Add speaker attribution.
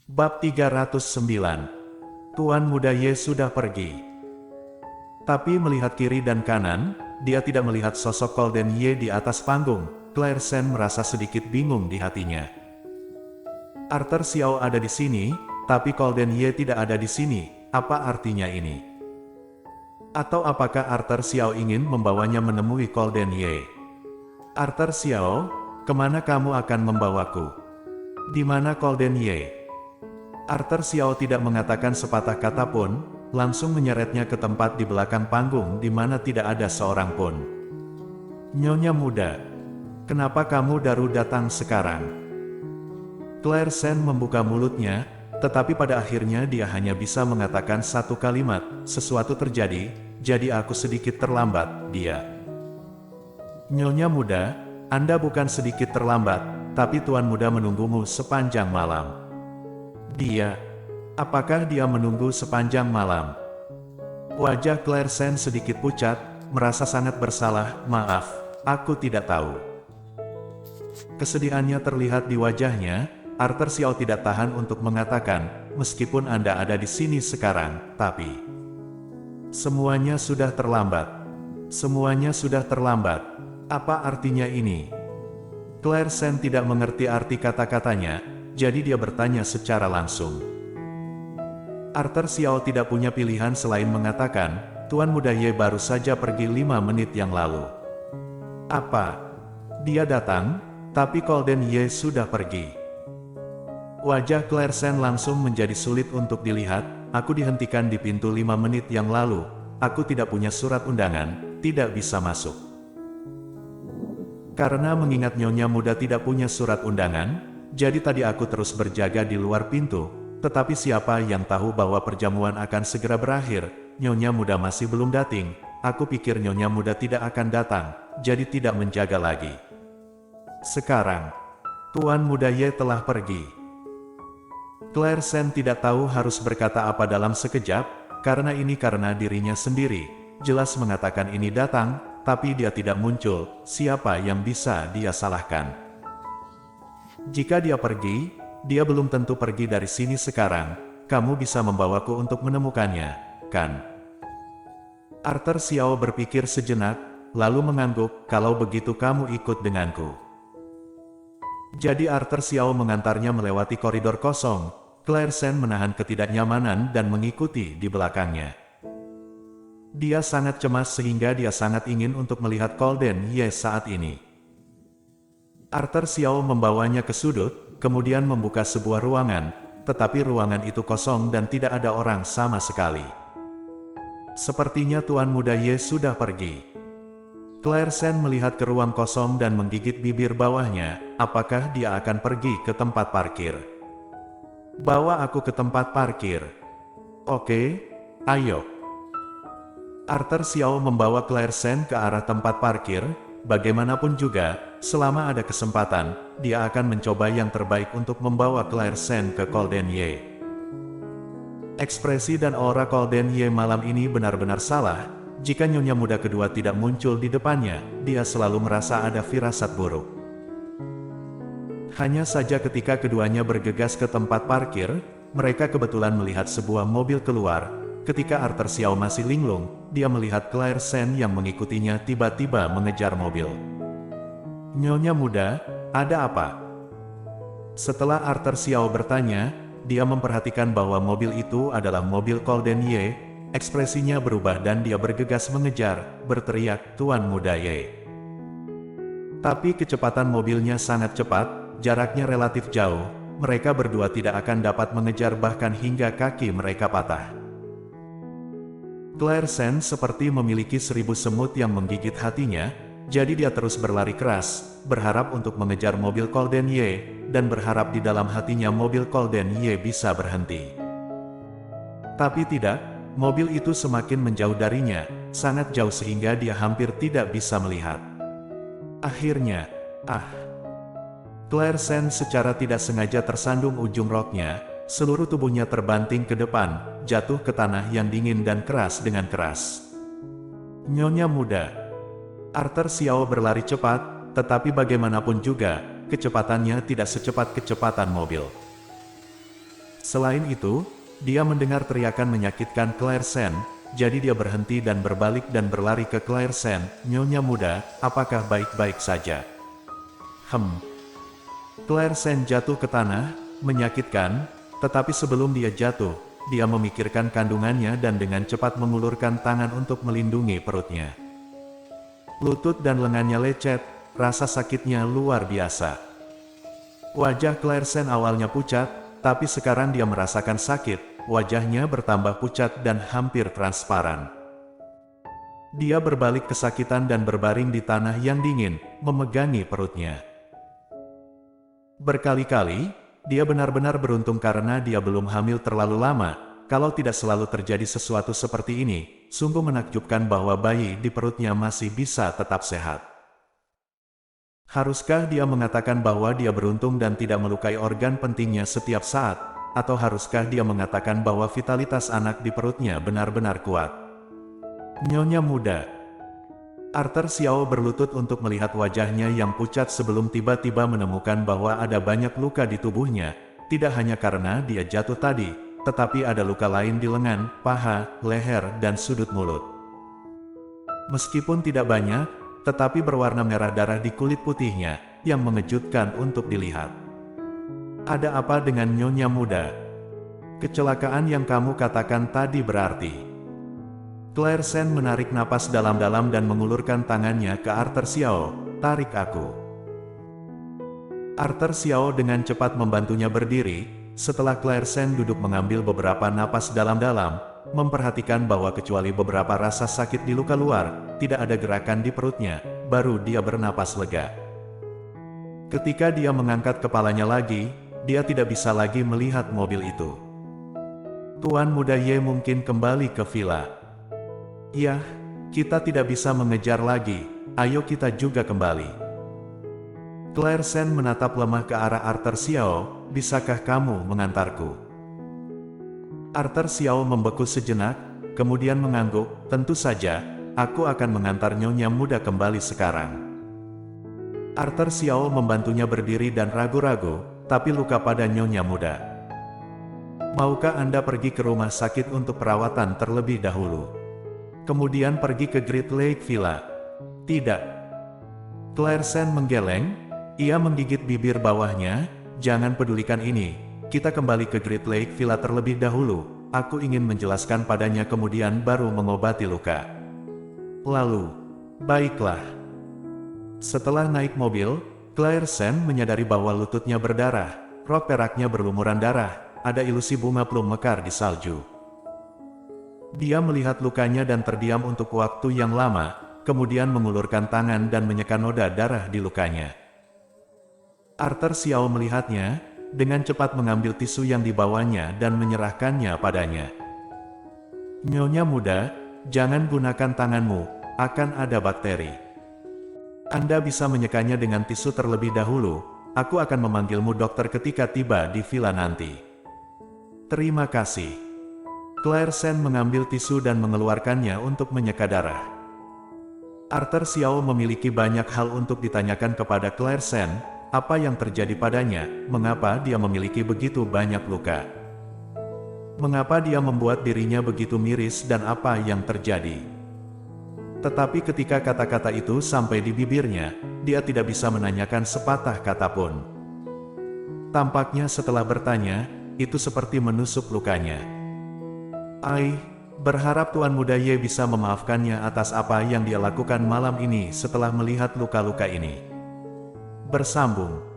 Speaker 1: Bab 309. Tuan Muda Ye sudah pergi. Tapi melihat kiri dan kanan, dia tidak melihat sosok Golden Ye di atas panggung. Claire Sen merasa sedikit bingung di hatinya. Arthur Xiao ada di sini, tapi Golden Ye tidak ada di sini. Apa artinya ini? Atau apakah Arthur Xiao ingin membawanya menemui Golden Ye? Arthur Xiao, kemana kamu akan membawaku? Di mana Golden Ye? Arthur Xiao tidak mengatakan sepatah kata pun, langsung menyeretnya ke tempat di belakang panggung di mana tidak ada seorang pun. Nyonya muda, kenapa kamu baru datang sekarang? Claire Sen membuka mulutnya, tetapi pada akhirnya dia hanya bisa mengatakan satu kalimat, sesuatu terjadi, jadi aku sedikit terlambat, dia. Nyonya muda, Anda bukan sedikit terlambat, tapi Tuan Muda menunggumu sepanjang malam. Dia, apakah dia menunggu sepanjang malam? Wajah Claire Sen sedikit pucat, merasa sangat bersalah. Maaf, aku tidak tahu. Kesedihannya terlihat di wajahnya. Arthur Xiao tidak tahan untuk mengatakan, meskipun Anda ada di sini sekarang, tapi semuanya sudah terlambat. Semuanya sudah terlambat. Apa artinya ini? Claire Sen tidak mengerti arti kata-katanya, jadi dia bertanya secara langsung. Arthur Xiao tidak punya pilihan selain mengatakan, Tuan Muda Ye baru saja pergi 5 menit yang lalu. Apa? Dia datang, tapi Golden Ye sudah pergi. Wajah Claire Sen langsung menjadi sulit untuk dilihat. Aku dihentikan di pintu 5 menit yang lalu. Aku tidak punya surat undangan, tidak bisa masuk. Karena mengingat Nyonya Muda tidak punya surat undangan, jadi tadi aku terus berjaga di luar pintu, tetapi siapa yang tahu bahwa perjamuan akan segera berakhir. Nyonya Muda masih belum datang. Aku pikir Nyonya Muda tidak akan datang, jadi tidak menjaga lagi. Sekarang, Tuan Muda Ye telah pergi. Claire Sen tidak tahu harus berkata apa dalam sekejap, karena dirinya sendiri, jelas mengatakan ini datang, tapi dia tidak muncul. Siapa yang bisa dia salahkan? Jika dia pergi, dia belum tentu pergi dari sini sekarang. Kamu bisa membawaku untuk menemukannya, kan? Arthur Xiao berpikir sejenak, lalu mengangguk, kalau begitu kamu ikut denganku. Jadi Arthur Xiao mengantarnya melewati koridor kosong. Claire Sen menahan ketidaknyamanan dan mengikuti di belakangnya. Dia sangat cemas sehingga dia sangat ingin untuk melihat Golden Ye saat ini. Arthur Xiao membawanya ke sudut, kemudian membuka sebuah ruangan, tetapi ruangan itu kosong dan tidak ada orang sama sekali. Sepertinya Tuan Muda Ye sudah pergi. Claire Sen melihat ke ruang kosong dan menggigit bibir bawahnya. Apakah dia akan pergi ke tempat parkir? Bawa aku ke tempat parkir. Oke, ayo. Arthur Xiao membawa Claire Sen ke arah tempat parkir. Bagaimanapun juga, selama ada kesempatan, dia akan mencoba yang terbaik untuk membawa Claire Sen ke Golden Ye. Ekspresi dan aura Golden Ye malam ini benar-benar salah. Jika Nyonya Muda kedua tidak muncul di depannya, dia selalu merasa ada firasat buruk. Hanya saja ketika keduanya bergegas ke tempat parkir, mereka kebetulan melihat sebuah mobil keluar. Ketika Arthur Xiao masih linglung, dia melihat Claire Sen yang mengikutinya tiba-tiba mengejar mobil. Nyonya Muda, ada apa? Setelah Arthur Xiao bertanya, dia memperhatikan bahwa mobil itu adalah mobil Golden Ye. Ekspresinya berubah dan dia bergegas mengejar, berteriak, Tuan Muda Ye. Tapi kecepatan mobilnya sangat cepat, jaraknya relatif jauh. Mereka berdua tidak akan dapat mengejar bahkan hingga kaki mereka patah. Claire Sen seperti memiliki 1000 semut yang menggigit hatinya, jadi dia terus berlari keras, berharap untuk mengejar mobil Golden Ye, dan berharap di dalam hatinya mobil Golden Ye bisa berhenti. Tapi tidak, mobil itu semakin menjauh darinya, sangat jauh sehingga dia hampir tidak bisa melihat. Akhirnya, Claire Sen secara tidak sengaja tersandung ujung roknya. Seluruh tubuhnya terbanting ke depan, jatuh ke tanah yang dingin dan keras dengan keras. Nyonya Muda. Arthur Xiao berlari cepat, tetapi bagaimanapun juga, kecepatannya tidak secepat kecepatan mobil. Selain itu, dia mendengar teriakan menyakitkan Claire Sen, jadi dia berhenti dan berbalik dan berlari ke Claire Sen. "Nyonya muda, apakah baik-baik saja?" Claire Sen jatuh ke tanah, menyakitkan, tetapi sebelum dia jatuh, dia memikirkan kandungannya dan dengan cepat mengulurkan tangan untuk melindungi perutnya. Lutut dan lengannya lecet, rasa sakitnya luar biasa. Wajah Claire Sen awalnya pucat, tapi sekarang dia merasakan sakit, wajahnya bertambah pucat dan hampir transparan. Dia berbalik kesakitan dan berbaring di tanah yang dingin, memegangi perutnya. Berkali-kali, dia benar-benar beruntung karena dia belum hamil terlalu lama. Kalau tidak selalu terjadi sesuatu seperti ini, sungguh menakjubkan bahwa bayi di perutnya masih bisa tetap sehat. Haruskah dia mengatakan bahwa dia beruntung dan tidak melukai organ pentingnya setiap saat? Atau haruskah dia mengatakan bahwa vitalitas anak di perutnya benar-benar kuat? "Nyonya muda." Arthur Xiao berlutut untuk melihat wajahnya yang pucat sebelum tiba-tiba menemukan bahwa ada banyak luka di tubuhnya, tidak hanya karena dia jatuh tadi, tetapi ada luka lain di lengan, paha, leher, dan sudut mulut. Meskipun tidak banyak, tetapi berwarna merah darah di kulit putihnya, yang mengejutkan untuk dilihat. "Ada apa dengan Nyonya muda? Kecelakaan yang kamu katakan tadi berarti?" Claire Sen menarik napas dalam-dalam dan mengulurkan tangannya ke Arthur Xiao. "Tarik aku." Arthur Xiao dengan cepat membantunya berdiri, setelah Claire Sen duduk mengambil beberapa napas dalam-dalam, memperhatikan bahwa kecuali beberapa rasa sakit di luka luar, tidak ada gerakan di perutnya, baru dia bernapas lega. Ketika dia mengangkat kepalanya lagi, dia tidak bisa lagi melihat mobil itu. "Tuan Muda Ye mungkin kembali ke villa." "Ya, kita tidak bisa mengejar lagi, ayo kita juga kembali." Claire Sen menatap lemah ke arah Arthur Xiao. "Bisakah kamu mengantarku?" Arthur Xiao membeku sejenak, kemudian mengangguk, "Tentu saja, aku akan mengantar Nyonya muda kembali sekarang." Arthur Xiao membantunya berdiri dan ragu-ragu, "Tapi luka pada Nyonya muda. Maukah Anda pergi ke rumah sakit untuk perawatan terlebih dahulu? Kemudian pergi ke Great Lake Villa?" "Tidak." Claire Sen menggeleng, ia menggigit bibir bawahnya, "Jangan pedulikan ini, kita kembali ke Great Lake Villa terlebih dahulu, aku ingin menjelaskan padanya kemudian baru mengobati luka." "Lalu, baiklah." Setelah naik mobil, Claire Sen menyadari bahwa lututnya berdarah, rok peraknya berlumuran darah, ada ilusi bunga plum mekar di salju. Dia melihat lukanya dan terdiam untuk waktu yang lama, kemudian mengulurkan tangan dan menyeka noda darah di lukanya. Arthur Xiao melihatnya, dengan cepat mengambil tisu yang dibawanya dan menyerahkannya padanya. "Nyonya muda, jangan gunakan tanganmu, akan ada bakteri. Anda bisa menyekanya dengan tisu terlebih dahulu, aku akan memanggilmu dokter ketika tiba di villa nanti." "Terima kasih." Claire Sen mengambil tisu dan mengeluarkannya untuk menyeka darah. Arthur Xiao memiliki banyak hal untuk ditanyakan kepada Claire Sen, apa yang terjadi padanya, mengapa dia memiliki begitu banyak luka. Mengapa dia membuat dirinya begitu miris dan apa yang terjadi. Tetapi ketika kata-kata itu sampai di bibirnya, dia tidak bisa menanyakan sepatah kata pun. Tampaknya setelah bertanya, itu seperti menusuk lukanya. Berharap Tuan Muda Ye bisa memaafkannya atas apa yang dia lakukan malam ini setelah melihat luka-luka ini. Bersambung.